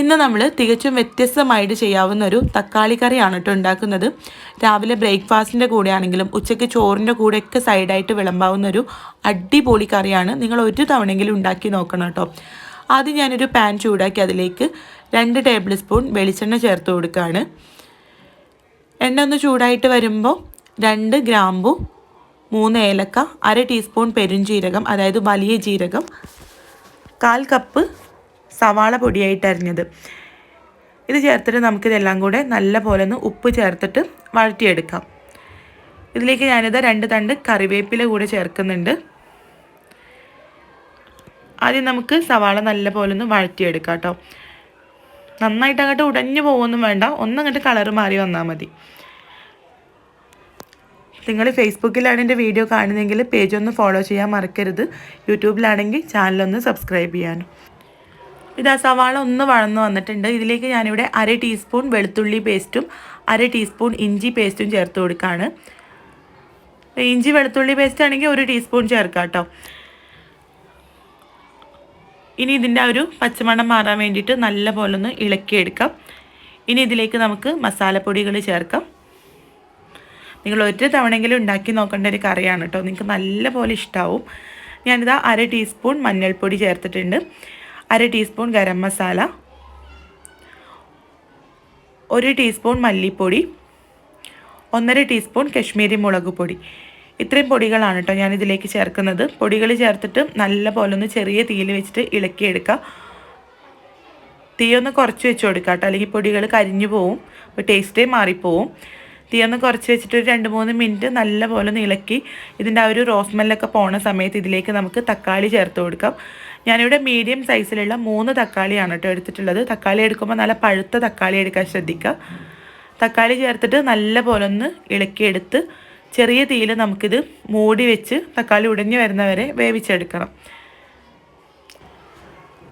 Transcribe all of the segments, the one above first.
ഇന്ന് നമ്മൾ തികച്ചും വ്യത്യസ്തമായിട്ട് ചെയ്യാവുന്ന ഒരു തക്കാളി കറിയാണ് കേട്ടോ ഉണ്ടാക്കുന്നത്. രാവിലെ ബ്രേക്ക്ഫാസ്റ്റിൻ്റെ കൂടെ ആണെങ്കിലും ഉച്ചയ്ക്ക് ചോറിൻ്റെ കൂടെയൊക്കെ സൈഡായിട്ട് വിളമ്പാവുന്ന ഒരു അടിപൊളി കറിയാണ്. നിങ്ങൾ ഒരു തവണയെങ്കിലും ഉണ്ടാക്കി നോക്കണം കേട്ടോ. ആദ്യം ഞാനൊരു പാൻ ചൂടാക്കി അതിലേക്ക് 2 ടേബിൾ സ്പൂൺ വെളിച്ചെണ്ണ ചേർത്ത് കൊടുക്കുകയാണ്. എണ്ണ ഒന്ന് ചൂടായിട്ട് വരുമ്പോൾ 2 ഗ്രാമ്പു, 3 ഏലക്ക, 1/2 ടീസ്പൂൺ പെരുംജീരകം അതായത് വലിയ ജീരകം, 1/4 കപ്പ് സവാള പൊടിയായിട്ട് അരിഞ്ഞത്, ഇത് ചേർത്തിട്ട് നമുക്കിതെല്ലാം കൂടെ നല്ല പോലെ ഒന്ന് ഉപ്പ് ചേർത്തിട്ട് വഴറ്റിയെടുക്കാം. ഇതിലേക്ക് ഞാനിത് 2 തണ്ട് കറിവേപ്പില കൂടെ ചേർക്കുന്നുണ്ട്. ആദ്യം നമുക്ക് സവാള നല്ല പോലെ ഒന്ന് വഴറ്റിയെടുക്കാം കേട്ടോ. നന്നായിട്ട് അങ്ങോട്ട് ഉടഞ്ഞു പോകുമൊന്നും വേണ്ട, ഒന്നങ്ങോട്ട് കളറ് മാറി വന്നാൽ മതി. നിങ്ങൾ ഫേസ്ബുക്കിലാണ് എൻ്റെ വീഡിയോ കാണുന്നതെങ്കിൽ പേജ് ഒന്ന് ഫോളോ ചെയ്യാൻ മറക്കരുത്. യൂട്യൂബിലാണെങ്കിൽ ചാനലൊന്ന് സബ്സ്ക്രൈബ് ചെയ്യാനും. ഇതാ സവാള ഒന്ന് വഴന്ന് വന്നിട്ടുണ്ട്. ഇതിലേക്ക് ഞാനിവിടെ 1/2 ടീസ്പൂൺ വെളുത്തുള്ളി പേസ്റ്റും 1/2 ടീസ്പൂൺ ഇഞ്ചി പേസ്റ്റും ചേർത്ത് കൊടുക്കുകയാണ്. ഇഞ്ചി വെളുത്തുള്ളി പേസ്റ്റ് ആണെങ്കിൽ 1 ടീസ്പൂൺ ചേർക്കാം കേട്ടോ. ഇനി ഇതിൻ്റെ ഒരു പച്ചമണം മാറാൻ വേണ്ടിയിട്ട് നല്ല പോലെ ഒന്ന് ഇളക്കിയെടുക്കാം. ഇനി ഇതിലേക്ക് നമുക്ക് മസാലപ്പൊടികൾ ചേർക്കാം. നിങ്ങൾ ഒരു തവണയെങ്കിലും ഉണ്ടാക്കി നോക്കേണ്ട ഒരു കറിയാണ് കേട്ടോ. നിങ്ങൾക്ക് നല്ല പോലെ ഇഷ്ടമാവും. ഞാനിതാ 1/2 ടീസ്പൂൺ മഞ്ഞൾപ്പൊടി ചേർത്തിട്ടുണ്ട്, 1/2 ടീസ്പൂൺ ഗരം മസാല, 1 ടീസ്പൂൺ മല്ലിപ്പൊടി, 1/2 ടീസ്പൂൺ കശ്മീരി മുളക് പൊടി. ഇത്രയും പൊടികളാണ് കേട്ടോ ഞാനിതിലേക്ക് ചേർക്കുന്നത്. പൊടികൾ ചേർത്തിട്ട് നല്ല പോലെ ഒന്ന് ചെറിയ തീയിൽ വെച്ചിട്ട് ഇളക്കിയെടുക്കുക. തീ ഒന്ന് കുറച്ച് വെച്ച് കൊടുക്കുക കേട്ടോ, അല്ലെങ്കിൽ പൊടികൾ കരിഞ്ഞു പോവും, അപ്പോൾ ടേസ്റ്റേ മാറിപ്പോവും. തീ ഒന്ന് കുറച്ച് വെച്ചിട്ട് ഒരു 2-3 മിനിറ്റ് നല്ല പോലെ ഒന്ന് ഇളക്കി ഇതിൻ്റെ ആ ഒരു റോസ്മെല്ലൊക്കെ പോണ സമയത്ത് ഇതിലേക്ക് നമുക്ക് തക്കാളി ചേർത്ത് കൊടുക്കാം. ഞാനിവിടെ മീഡിയം സൈസിലുള്ള 3 തക്കാളിയാണ് കേട്ടോ എടുത്തിട്ടുള്ളത്. തക്കാളി എടുക്കുമ്പോൾ നല്ല പഴുത്ത തക്കാളി എടുക്കാൻ ശ്രദ്ധിക്കുക. തക്കാളി ചേർത്തിട്ട് നല്ല പോലെ ഒന്ന് ഇളക്കിയെടുത്ത് ചെറിയ തീയിൽ നമുക്കിത് മൂടി വെച്ച് തക്കാളി ഉടഞ്ഞു വരുന്നവരെ വേവിച്ചെടുക്കണം.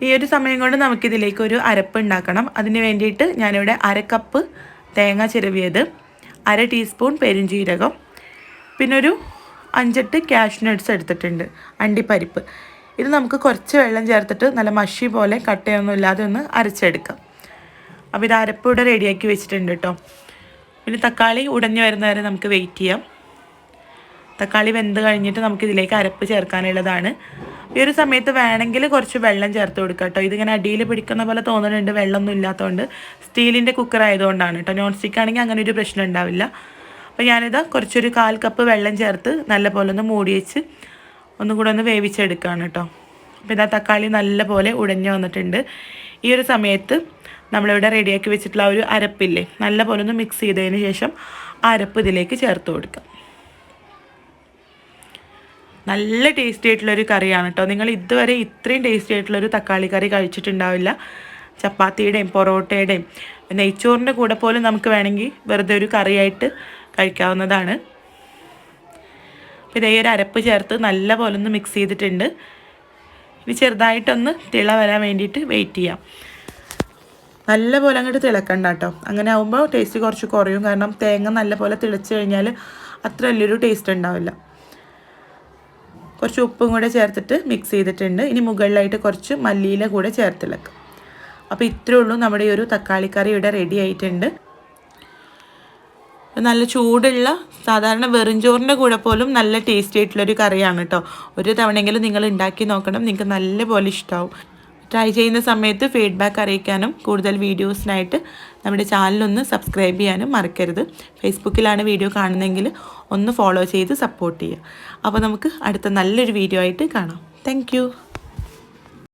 ഈ ഒരു സമയം കൊണ്ട് നമുക്കിതിലേക്ക് ഒരു അരപ്പ് ഉണ്ടാക്കണം. അതിന് വേണ്ടിയിട്ട് ഞാനിവിടെ 1/2 കപ്പ് തേങ്ങ ചിരവിയത്, 1/2 ടീസ്പൂൺ പെരുംജീരകം, പിന്നെ ഒരു 5-8 കാഷ്യൂ നട്ട്സ് എടുത്തിട്ടുണ്ട്, അണ്ടിപ്പരിപ്പ്. ഇത് നമുക്ക് കുറച്ച് വെള്ളം ചേർത്തിട്ട് നല്ല മഷി പോലെ കട്ടയൊന്നും ഇല്ലാതെ ഒന്ന് അരച്ചെടുക്കാം. അപ്പോൾ ഇത് അരപ്പ് ഇവിടെ റെഡിയാക്കി വെച്ചിട്ടുണ്ട് കേട്ടോ. പിന്നെ തക്കാളി ഉടഞ്ഞു വരുന്നവരെ നമുക്ക് വെയിറ്റ് ചെയ്യാം. തക്കാളി വെന്ത് കഴിഞ്ഞിട്ട് നമുക്കിതിലേക്ക് അരപ്പ് ചേർക്കാനുള്ളതാണ്. ഈ ഒരു സമയത്ത് വേണമെങ്കിൽ കുറച്ച് വെള്ളം ചേർത്ത് കൊടുക്കാം കേട്ടോ. ഇതിങ്ങനെ അടിയിൽ പിടിക്കുന്ന പോലെ തോന്നുന്നുണ്ട്, വെള്ളമൊന്നും ഇല്ലാത്തതുകൊണ്ട്. സ്റ്റീലിൻ്റെ കുക്കർ ആയതുകൊണ്ടാണ് കേട്ടോ. നോൺ സ്റ്റിക്ക് ആണെങ്കിൽ അങ്ങനെ ഒരു പ്രശ്നം ഉണ്ടാവില്ല. അപ്പോൾ ഞാനിത് കുറച്ചൊരു 1/4 കപ്പ് വെള്ളം ചേർത്ത് നല്ല പോലെ ഒന്ന് മൂടി വെച്ച് ഒന്നും കൂടെ ഒന്ന് വേവിച്ചെടുക്കുകയാണ് കേട്ടോ. അപ്പോൾ ഇതാ തക്കാളി നല്ല പോലെ ഉടഞ്ഞു വന്നിട്ടുണ്ട്. ഈ ഒരു സമയത്ത് നമ്മളിവിടെ റെഡിയാക്കി വെച്ചിട്ടുള്ള ഒരു അരപ്പില്ലേ, നല്ല പോലെ ഒന്ന് മിക്സ് ചെയ്തതിന് ശേഷം ആ അരപ്പ് ഇതിലേക്ക് ചേർത്ത് കൊടുക്കാം. നല്ല ടേസ്റ്റി ആയിട്ടുള്ളൊരു കറിയാണ് കേട്ടോ. നിങ്ങൾ ഇതുവരെ ഇത്രയും ടേസ്റ്റി ആയിട്ടുള്ളൊരു തക്കാളി കറി കഴിച്ചിട്ടുണ്ടാവില്ല. ചപ്പാത്തിയുടെയും പൊറോട്ടയുടെയും നെയ്ച്ചോറിൻ്റെ കൂടെ പോലും നമുക്ക് വേണമെങ്കിൽ വെറുതെ ഒരു കറിയായിട്ട് കഴിക്കാവുന്നതാണ്. ഇതേ ഒരു അരപ്പ് ചേർത്ത് നല്ല പോലെ ഒന്ന് മിക്സ് ചെയ്തിട്ടുണ്ട്. ഇനി ചെറുതായിട്ടൊന്ന് തിള വരാൻ വേണ്ടിയിട്ട് വെയിറ്റ് ചെയ്യാം. നല്ല പോലെ അങ്ങോട്ട് തിളക്കണ്ട കേട്ടോ. അങ്ങനെ ആകുമ്പോൾ ടേസ്റ്റ് കുറച്ച് കുറയും. കാരണം തേങ്ങ നല്ല പോലെ തിളച്ച് കഴിഞ്ഞാൽ അത്ര വലിയൊരു ടേസ്റ്റ് ഉണ്ടാവില്ല. കുറച്ച് ഉപ്പും കൂടെ ചേർത്തിട്ട് മിക്സ് ചെയ്തിട്ടുണ്ട്. ഇനി മുകളിലായിട്ട് കുറച്ച് മല്ലിയില കൂടെ ചേർത്തിളക്കാം. അപ്പോൾ ഇത്രയേ ഉള്ളൂ, നമ്മുടെ ഈ ഒരു തക്കാളിക്കറി ഇവിടെ റെഡി ആയിട്ടുണ്ട്. നല്ല ചൂടുള്ള സാധാരണ വെറുംചോറിൻ്റെ കൂടെ പോലും നല്ല ടേസ്റ്റി ആയിട്ടുള്ളൊരു കറിയാണ് കേട്ടോ. ഒരു തവണയെങ്കിലും നിങ്ങൾ ഉണ്ടാക്കി നോക്കണം, നിങ്ങൾക്ക് നല്ല പോലെ ഇഷ്ടമാവും. ട്രൈ ചെയ്യുന്ന സമയത്ത് ഫീഡ്ബാക്ക് അറിയിക്കാനും കൂടുതൽ വീഡിയോസിനായിട്ട് നമ്മുടെ ചാനലൊന്ന് സബ്സ്ക്രൈബ് ചെയ്യാനും മറക്കരുത്. ഫേസ്ബുക്കിലാണ് വീഡിയോ കാണുന്നതെങ്കിൽ ഒന്ന് ഫോളോ ചെയ്ത് സപ്പോർട്ട് ചെയ്യുക. അപ്പോൾ നമുക്ക് അടുത്ത നല്ലൊരു വീഡിയോ ആയിട്ട് കാണാം. താങ്ക്